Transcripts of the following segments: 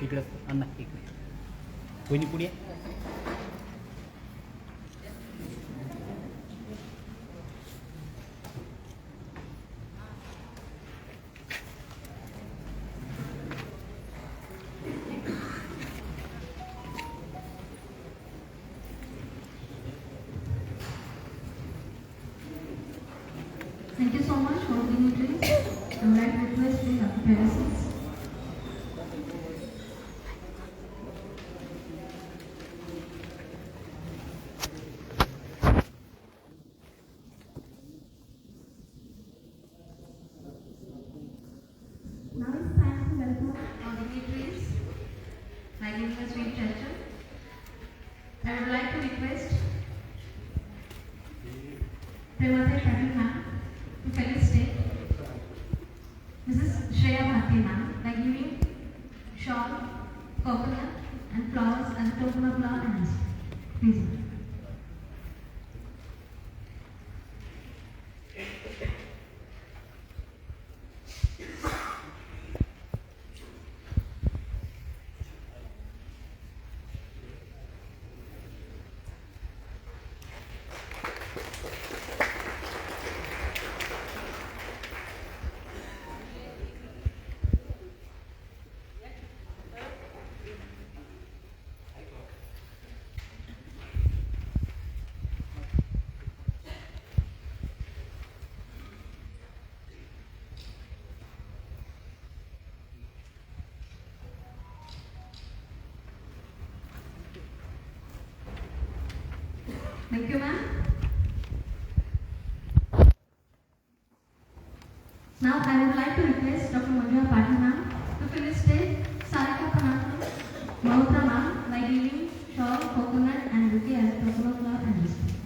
इकडं अण्णा इकडे कोणी पुढे Thank you so much for being with us. I would like to request you to occupy your seats. Now it's time to welcome our dignitaries by giving a sweet gesture. I would like to request Premate Patil ma'am to felicitate Mrs. Shreya Bharti ma'am by giving shawl, coconut and flowers as a token of love and respect. Please ma'am. Thank you, ma'am. Now I would like to request Dr. Manjuha Patil ma'am to felicitate Sarika Panatlu Malhotra ma'am by giving shawl, coconut and bouquet as a token of love and respect.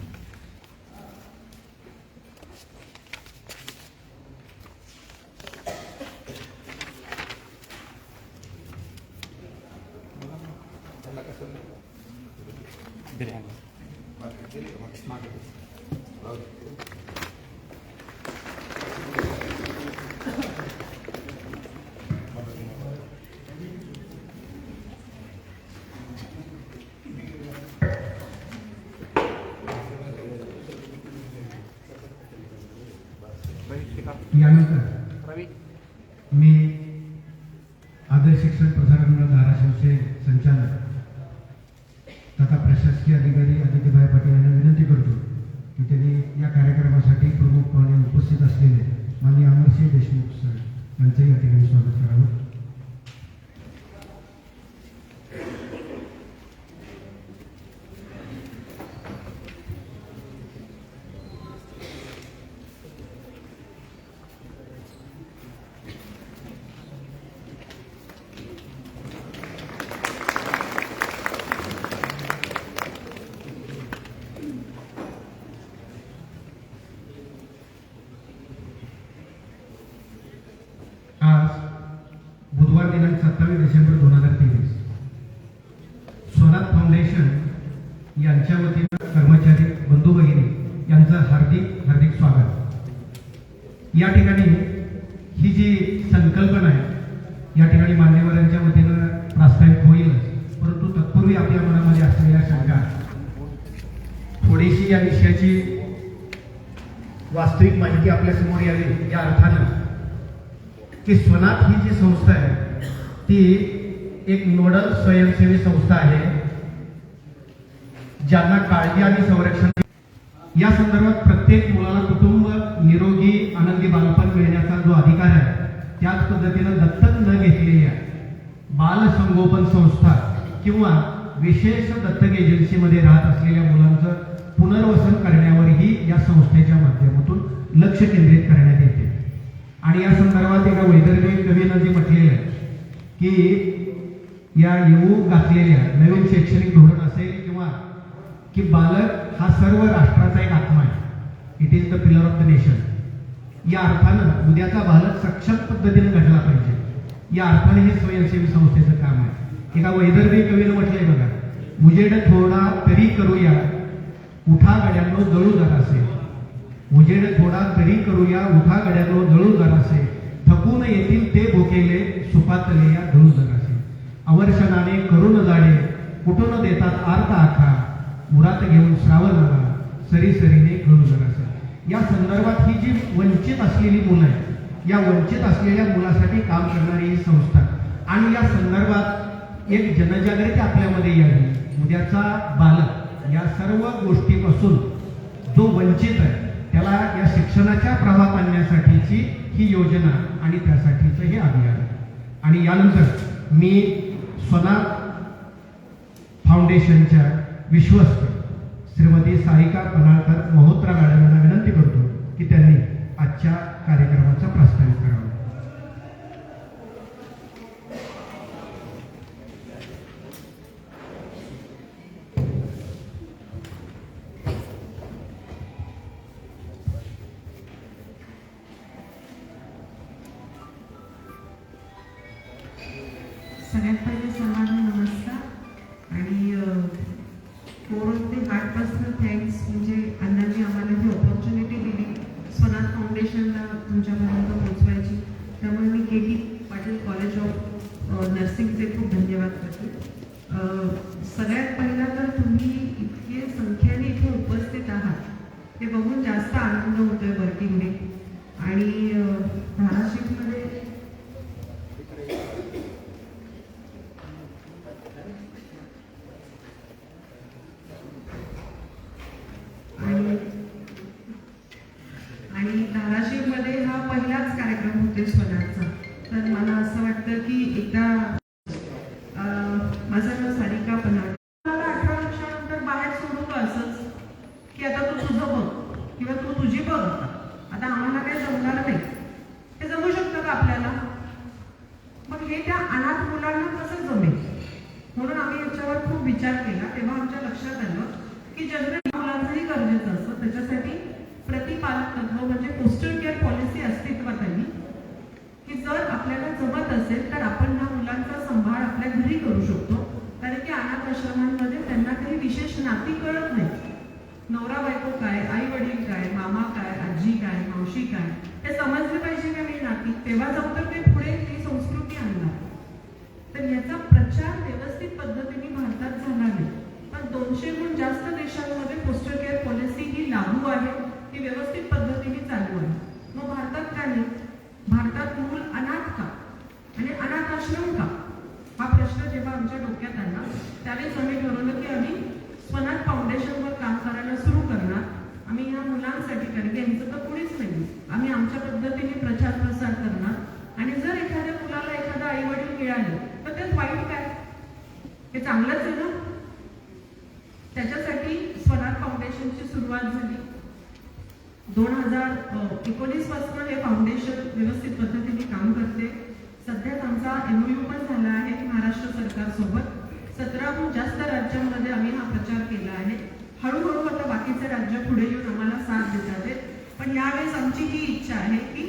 यानंतर मी आदर्श शिक्षण प्रसारण मंडळ धाराशिवचे संचालक तथा प्रशासकीय अधिकारी आदित्यभाई पाटील यांना विनंती करतो की त्यांनी या कार्यक्रमासाठी प्रमुख पाहुणे उपस्थित असलेले माननीय अमरसिंह देशमुख सर यांचंही या ठिकाणी स्वागत करावं. आज बुधवार दिनांक 27 डिसेंबर 2023 स्वराज फाउंडेशन यांच्या वतीनं कर्मचारी बंधू भगिनी यांचं हार्दिक हार्दिक स्वागत. या ठिकाणी ही जी संकल्पना आहे या ठिकाणी मान्यवरांच्या वतीनं प्रास्ताविक होईलच, परंतु तत्पूर्वी आपल्या मनामध्ये असलेल्या शंका थोडीशी या विषयाची वास्तविक माहिती आपल्या समोर यावी या अर्थानं की स्वनाथ ही जी संस्था आहे ती एक नोडल स्वयंसेवी संस्था आहे ज्यांना काळजी आणि संरक्षण या संदर्भात प्रत्येक मुलाला कुटुंब निरोगी आनंदी बालपण मिळण्याचा जो अधिकार आहे त्याच पद्धतीनं दत्तक न घेतलेल्या बाल संगोपन संस्था किंवा विशेष दत्तक एजन्सीमध्ये राहत असलेल्या मुलांचं पुनर्वसन करण्यावरही या संस्थेच्या माध्यमातून लक्ष केंद्रित करण्यात येते. आणि या संदर्भात एका वैदर्भी कवीनं जे म्हटलेलं आहे की या येऊ घातलेल्या नवीन शैक्षणिक धोरण असेल किंवा की बालक हा सर्व राष्ट्राचा एक आत्मा आहे, it is the pillar of the nation. या अर्थानं उद्याचा बालक सक्षम पद्धतीने घडला पाहिजे, या अर्थाने हे स्वयंसेवी संस्थेचं काम आहे. एका वैदर्भी कवीनं म्हटलंय बघा, उजेड थोडा तरी करूया उठा गड्यांनो जळू जरासे, उजेड थोडा तरी करूया उठा गड्यांनो जळू जरासे, थकून येतील ते भोकेले सुपातले या जळू जरासे. अवर्षणाने करून जाडे कुठून देतात आर्त आखा उरात घेऊन श्रावणाला सरी सरीने घडू जरासं. या संदर्भात ही जी वंचित असलेली मुलं आहेत, या वंचित असलेल्या मुलासाठी काम करणारी ही संस्था आणि या संदर्भात एक जनजागृती आपल्यामध्ये यावी. उद्याचा बालक या सर्व गोष्टीपासून जो वंचित आहे त्याला या शिक्षणाच्या प्रवाहात आणण्यासाठीची ही योजना आणि त्यासाठीचं हे अभियान. आणि यानंतर मी स्वना फाउंडेशनच्या विश्वस्त श्रीमती सारिका पनाळकर महोत्रा मॅडम यांना विनंती करतो की त्यांनी आजच्या कार्यक्रमाचा प्रास्ताविक करावा. सगळ्यात पहिले सर्वांना नमस्कार आणि कोरोन ते हार्टपासून थँक्स. म्हणजे अण्णांनी आम्हाला ही ऑपॉर्च्युनिटी दिली स्वनाथ फाउंडेशनला तुमच्यापर्यंत पोहोचवायची. त्यामुळे मी के.टी. पाटील कॉलेज ऑफ नर्सिंगचे खूप धन्यवाद करते. सगळ्यात पहिला तर तुम्ही इतके संख्येने इथे उपस्थित आहात हे बघून जास्त आनंद होतोय वर्किंग डे. आणि धाराशिवमध्ये धाराशिवमध्ये हा पहिलाच कार्यक्रम होते स्वनाथचा. तर मला असं वाटतं की एकदा माझं नाव सारिका पनाळ. मला 18 वर्षानंतर बाहेर सोडू का असंच की आता तू तुझं बघ किंवा तू तुझी बघ, आता आम्हाला काही जमणार नाही. हे जमू शकतं का आपल्याला? मग हे त्या अनाथ मुलांना कसं जमेल? म्हणून आम्ही याच्यावर खूप विचार केला. तेव्हा आमच्या लक्षात आलं की जनरल मुलांचंही गरजेचं असतं. त्याच्यासाठी प्रतिपालक तत्व म्हणजे पोस्टर केअर पॉलिसी अस्तित्वात आली की जर आपल्याला जमत असेल तर आपण ह्या मुलांचा सांभाळ आपल्या घरी करू शकतो. कारण की अनाथ आश्रमांमध्ये त्यांना काही विशेष नाती कळत नाही. नवरा बायको काय, आई वडील काय, मामा काय, आजी काय, मावशी काय, हे समजलं पाहिजे का नाही नाती. तेव्हा जमतं ते पुढे ती संस्कृती आणणार. तर याचा प्रचार व्यवस्थित पद्धतीने भारतात झाला नाही. पण 200हून जास्त देशांमध्ये पोस्टर केअर पॉलिसी ही लागू आहे, ती व्यवस्थित पद्धतीने चालू आहे. मग भारतात का नाही? भारतात मूल अनाथ का आणि अनाथ आश्रम का हा प्रश्न जेव्हा आमच्या डोक्यात आला त्यावेळेस आम्ही ठरवलं की आम्ही स्वनाथ फाउंडेशनवर काम करायला सुरू करणार. आम्ही ह्या मुलांसाठी, कारण की यांचं तर कुणीच नाही, आम्ही आमच्या पद्धतीने प्रचार प्रसार करणार. आणि जर एखाद्या मुलाला एखादा आई वडील मिळाले तर त्यात वाईट काय? हे चांगलंच आहे ना. त्याच्यासाठी स्वनाथ फाउंडेशनची सुरुवात झाली. 2019 पासून हे फाउंडेशन व्यवस्थित पद्धतीने काम करते. सध्याच आमचा MOU पण झाला आहे महाराष्ट्र सरकारसोबत. 17हून जास्त राज्यांमध्ये आम्ही हा प्रचार केला आहे. हळूहळू आता बाकीचे राज्य पुढे येऊन आम्हाला साथ देतात आहेत. पण यावेळेस आमची ही इच्छा आहे की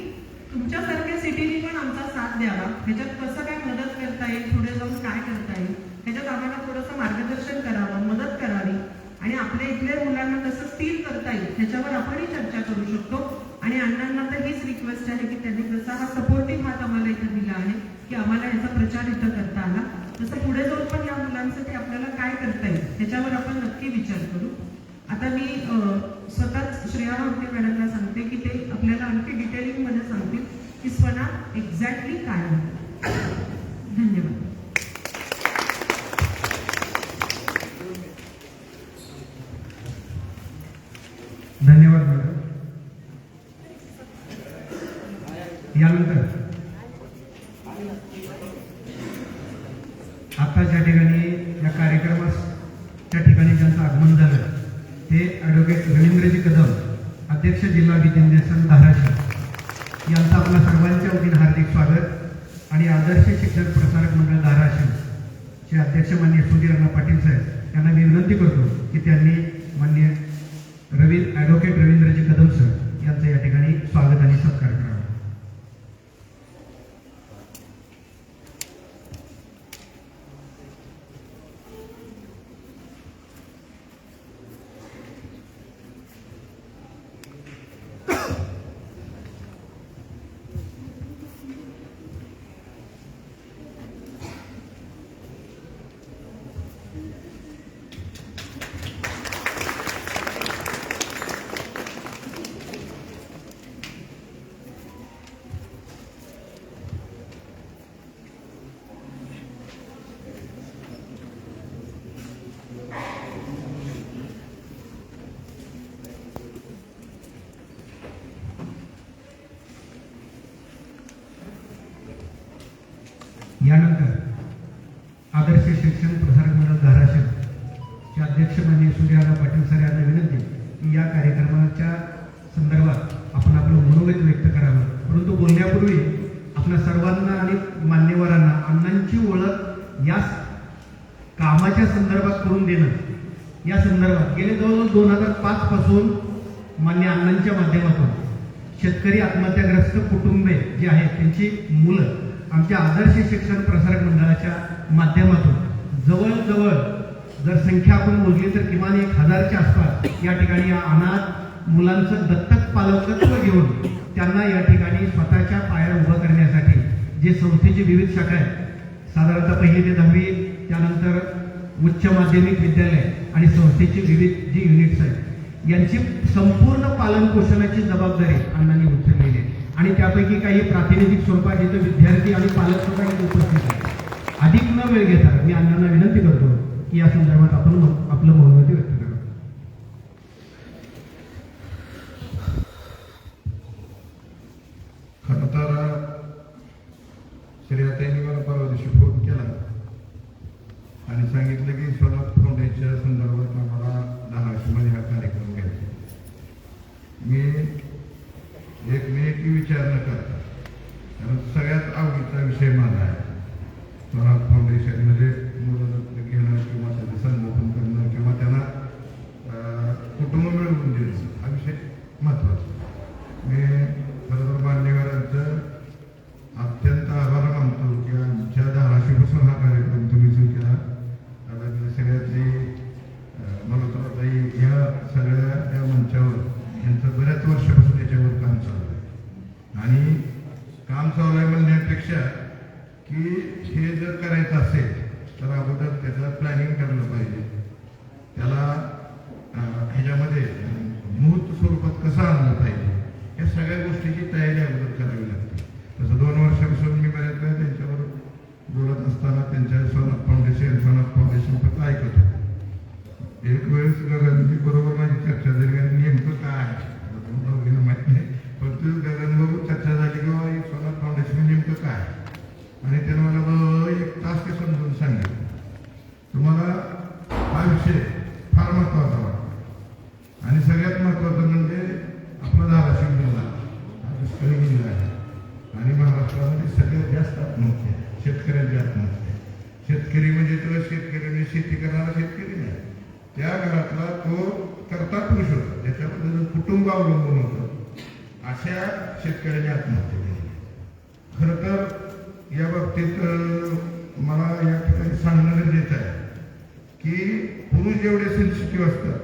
तुमच्यासारख्या सिटीने पण आमचा साथ द्यावा. ह्याच्यात कसं काय मदत करता येईल, पुढे जाऊन काय करता येईल, ह्याच्यात आम्हाला थोडंसं मार्गदर्शन करावं, मदत करावी आणि आपल्या इथल्या मुलांना कसं स्थिर करता येईल ह्याच्यावर आपणही चर्चा करू शकतो. आणि अण्णांना तर हीच रिक्वेस्ट आहे की त्यांनी जसा हा सपोर्टिव्ह हात आम्हाला इथं दिला आहे की आम्हाला याचा प्रचार इथं करता आला, तसं पुढे जाऊन पण या मुलांसाठी आपल्याला काय करता येईल ह्याच्यावर आपण नक्की विचार करू. आता मी स्वतःच श्रेया भामटे मॅडमला सांगते की ते आपल्याला आणखी डिटेलिंगमध्ये सांगतील की स्वनाथ एक्झॅक्टली काय आहे. धन्यवाद. धन्यवाद मॅडम. यानंतर आता ज्या ठिकाणी या कार्यक्रमास त्या ठिकाणी ज्यांचं आगमन झालं ते ॲडव्होकेट रवींद्रजी कदम, अध्यक्ष जिल्हा विद्यासन धाराशिव यांचं आपल्या सर्वांच्या वतीने हार्दिक स्वागत. आणि आदर्श शिक्षण प्रसारक मंडळ धाराशिवचे अध्यक्ष माननीय सुधीर अण्णा पाटील साहेब यांना मी विनंती करतो की त्यांनी माननीय ॲडव्होकेट रवींद्रजी कदम सर यांचं या ठिकाणी स्वागत आणि सत्कार करावा. आदर्श शिक्षण प्रसारक मंडळ धाराशिवचे अध्यक्ष माननीय सूर्यदादा पाटील सर यांना विनंती की या कार्यक्रमाच्या संदर्भात आपण आपलं मनोगत व्यक्त करावं. परंतु बोलण्यापूर्वी आपल्या सर्वांना आणि मान्यवरांना अण्णांची ओळख या कामाच्या संदर्भात करून देणं, या संदर्भात गेले जवळजवळ 2005 पासून मान्य अण्णांच्या माध्यमातून शेतकरी आत्महत्याग्रस्त कुटुंबे जी आहेत त्यांची मुलं आमच्या आदर्श शिक्षण प्रसारक मंडळाच्या माध्यमातून जवळजवळ जर संख्या आपण मोजली तर किमान 1000च्या आसपास या ठिकाणी या अनाथ मुलांचं दत्तक पालकत्व घेऊन त्यांना या ठिकाणी स्वतःच्या पायावर उभं करण्यासाठी जे संस्थेची विविध शाखा आहेत, साधारणतः 1ली ते 10वी, त्यानंतर उच्च माध्यमिक विद्यालय आणि संस्थेची विविध जी युनिट्स आहेत यांची संपूर्ण पालन पोषणाची जबाबदारी अण्णांनी उचललेली आहे. आणि त्यापैकी काही प्रातिनिधिक स्वरूपात इथं विद्यार्थी आणि पालक सुद्धा इथे उपस्थित आहेत. अधिक न वेळ घेता मी अण्णांना विनंती करतो की या संदर्भात आपण आपलं मनोगत व्यक्त करू. खरं तर श्रेयाताईंनी मला परवा दिवशी फोन केला आणि सांगितलं की स्वराज फाउंडेशनच्या संदर्भात आम्हाला धाराशिवमध्ये हा कार्यक्रम घ्यायचा. मी एक मिनिटही विचार न करता, कारण सगळ्यात आवडीचा विषय माझा आहे. स्वराज फाउंडेशनमध्ये मुलं दत्तक घेणं किंवा त्याचं संगोपन करणं किंवा त्यांना कुटुंब मिळवून देणं हा विषय महत्त्वाचा. मी खरं तर मान्यवरांचं अत्यंत आभार मानतो की आमच्या धाराशिवपासून हा कार्यक्रम तुम्ही सुरू केला. सगळ्यातली मल्होत्राताई ह्या सगळ्या या मंचावर यांचं बऱ्याच वर्षापासून याच्यावर काम चालू आहे. आणि काम चालू आहे म्हणण्यापेक्षा की हे जर करायचं असेल तर अगोदर त्याचं प्लॅनिंग करायला पाहिजे. त्याला ह्याच्यामध्ये मूर्त स्वरूपात कसं आणलं पाहिजे या सगळ्या गोष्टीची तयारी अगोदर करावी लागते. तसं 2 वर्षापासून मी बऱ्याच वेळा त्यांच्यावर बोलत असताना त्यांच्या स्वनाथ फाउंडेशन फक्त ऐकत होतो. एक वेळेस गगनजी बरोबर माझी चर्चा झाली आणि नेमकं काय माहिती नाही, पण तू गगनबाबू चर्चा झाली किंवा स्वनाथ फाउंडेशन नेमकं काय, आणि त्यानं मला 1 तास ते समजून सांगितलं. तुम्हाला हा विषय फार महत्त्वाचा वाटतो आणि सगळ्यात महत्त्वाचं म्हणजे आपला धाराशिव जिल्हा हा दुष्काळी जिल्हा आहे आणि महाराष्ट्रामध्ये सगळ्यात जास्त आत्महत्या शेतकऱ्यांची आत्महत्या. शेतकरी म्हणजे तुला शेतकऱ्याने शेती करणारा शेतकरी नाही, त्या घरातला तो करता पुरुष होता, त्याच्याबद्दल कुटुंब अवलंबून होतं, अशा शेतकऱ्याने आत्महत्या केली. खरं तर या बाबतीत मला या ठिकाणी सांगणं गरजेचं आहे की पुरुष जेवढे सेन्सिटिव्ह असतात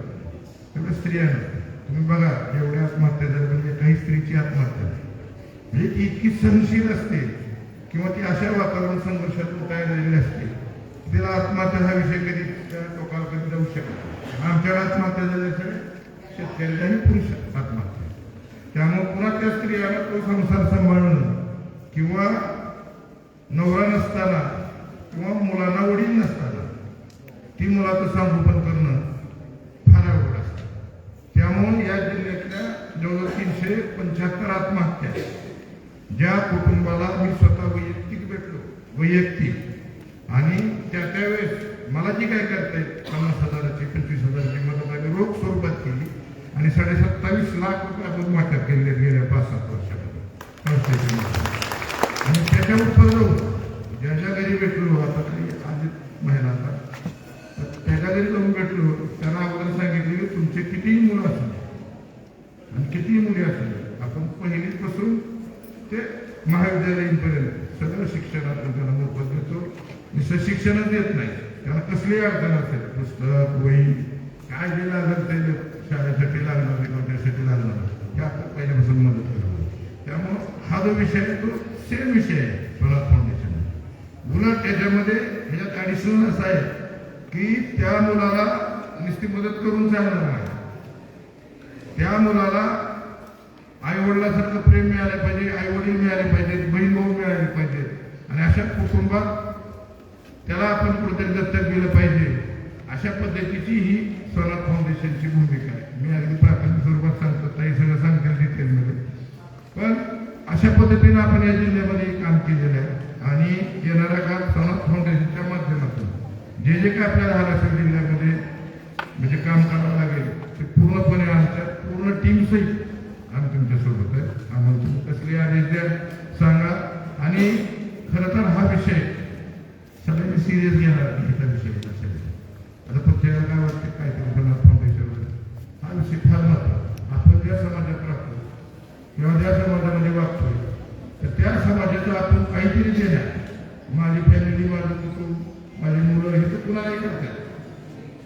तेवढे स्त्रिया नसतात. तुम्ही बघा जेवढ्या आत्महत्या झाल्या म्हणजे काही स्त्रीची आत्महत्या म्हणजे ती इतकी सहनशील असते किंवा ती अशा वातावरण संघर्षातून काय झालेली असते, तिला आत्महत्या हा विषय कधी त्या टोकाला कधी जाऊ शकतो. आमच्याकडे आत्महत्या झाल्याशिवाय शेतकऱ्याच्या आणि पुरुष आत्महत्या. त्यामुळे पुन्हा त्या स्त्रियाला तो संसार सांभाळणं किंवा नवरा नसताना किंवा मुलांना वडील नसताना ती मुलाचं संगोपन करणं फार अवघड असतं. त्यामुळे या जिल्ह्यातल्या जवळजवळ 375 आत्महत्या ज्या कुटुंबाला मी स्वतः वैयक्तिक भेटलो, वैयक्तिक, आणि त्यावेळेस मला जी काय करता येत 50,000ची 25,000ची मदत आम्ही रोख स्वरूपात केली आणि 27.5 लाख रुपये आपण वाटप केले गेल्या 5-7 वर्षामध्ये. आणि त्याच्यावर फरक ज्या ज्या घरी भेटलो, आता तरी आज महिलांना त्याच्या घरी जाऊन भेटलो, त्यांना अगोदर सांगितले की तुमचे कितीही मुलं असले आणि कितीही मुली असले, आपण पहिलीपासून ते महाविद्यालयीनपर्यंत सगळं शिक्षणात त्यांना मोफत देतो. नुसतं शिक्षणच देत नाही, त्यांना कसलीही अडचण असेल, पुस्तक वही काय जे लागेल ते शाळेसाठी लागणार किंवा त्यासाठी लागणार हे आपण पहिल्यापासून मदत करतो. त्यामुळं हा जो विषय आहे तो सेम विषय आहे स्वराज फाउंडेशन. उलट त्याच्यामध्ये ह्याच्यात ॲडिशनल असं आहे की त्या मुलाला नुसती मदत करून चालणार नाही, त्या मुलाला आईवडिलासारखं प्रेम मिळालं पाहिजे, आईवडील मिळाले पाहिजेत, बहीण भाऊ मिळाले पाहिजेत आणि अशा कुटुंबात त्याला आपण कुठेतरी दत्तक दिलं पाहिजे. अशा पद्धतीची ही स्वराज फाउंडेशनची भूमिका आहे. मी अगदी प्राथमिक स्वरूपात सांगतो, ताई सगळं सांगतील डिटेलमध्ये, पण अशा पद्धतीनं आपण या जिल्ह्यामध्ये काम केलेलं आहे आणि येणाऱ्या काळात स्वराज फाउंडेशनच्या माध्यमातून जे काय आपल्याला महाराष्ट्र जिल्ह्यामध्ये म्हणजे काम करावं लागेल ते पूर्णपणे आमच्या पूर्ण टीम सहित आम्ही तुमच्यासोबत आहे. आम्हाला तुम्ही कसले आदेश द्या सांगा. आणि खरं तर हा विषय सगळ्यांनी सिरियस घ्यायला हा विषय असेल. आता प्रत्येकाला काय वाटतं काय ते फाउंडेशनवर हा विषय फार महत्त्वाचा. आपण ज्या समाजात राहतो किंवा ज्या समाजामध्ये वागतोय तर त्या समाजाचं आपण काहीतरी देणार. माझी फॅमिली, माझं कुटुंब, माझी मुलं हे तर कुणालाही करतात,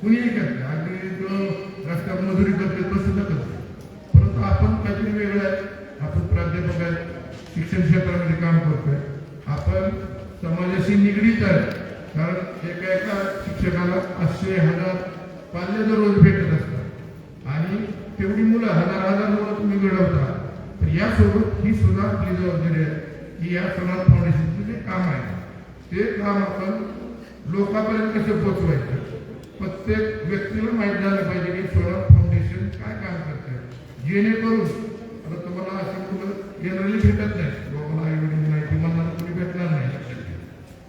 कुणीही करते. अगदी जो रस्त्यावर मजुरी करते तो सुद्धा करते. परंतु आपण काहीतरी वेगळं आहे. आपण प्राध्यापक आहेत, शिक्षण क्षेत्रामध्ये काम करतोय, आपण समाजाशी निगडीत आहे. कारण एका शिक्षकाला 500,000 पाल्य दररोज भेटत असतात आणि तेवढी मुलं हजार मुलं तुम्ही घडवता. तर यासोबत ही सुद्धा आपली जबाबदारी आहे की या सोनार फाउंडेशनचं जे काम आहे ते काम आपण लोकांपर्यंत कसं पोचवायचं. प्रत्येक व्यक्तीला माहीत झालं पाहिजे की सोनार फाउंडेशन काय काम करते. जेणेकरून आता तुम्हाला अशी मुलं जनरली भेटत नाही, लोकांना आई वडील नाही, तुम्हाला कोणी भेटणार नाही,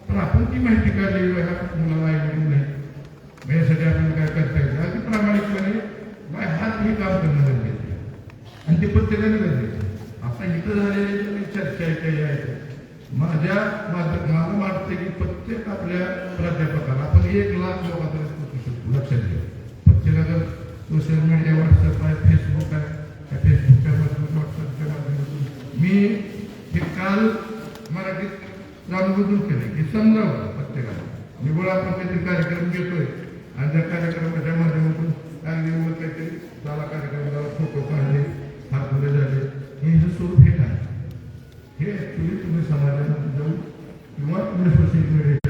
पण आपण ती माहिती काढली मुलाला आई वडील नाही, यासाठी आपल्याला काय करता येईल. अगदी प्रामाणिकपणे बाय हात हे काम करणं गरजेचं आहे आणि ते प्रत्येकाने गरजेचं आहे. आता इथं झालेली चर्चा आहे काही आहे मला वाटतं की प्रत्येक आपल्या प्राध्यापकाला आपण 1,00,000 लोकांपर्यंत पोहोचू शकतो. लक्षात घ्या. प्रत्येकाला सोशल मीडिया, व्हॉट्सअप आहे, फेसबुक आहे, त्या फेसबुकच्या माध्यमातून, व्हॉट्सअपच्या माध्यमातून मी हे काल मराठीत जाणून केले की समजावं प्रत्येकाला. निवड आपण काहीतरी कार्यक्रम घेतोय आणि त्या कार्यक्रमाच्या माध्यमातून अगदी काहीतरी झाला कार्यक्रमाला फोटो काढले, हातमध्ये झाले, हे स्वरूप हे नाही. हे ऍक्च्युली तुम्ही समाजामध्ये जाऊन किंवा तुम्ही सोशल मीडिया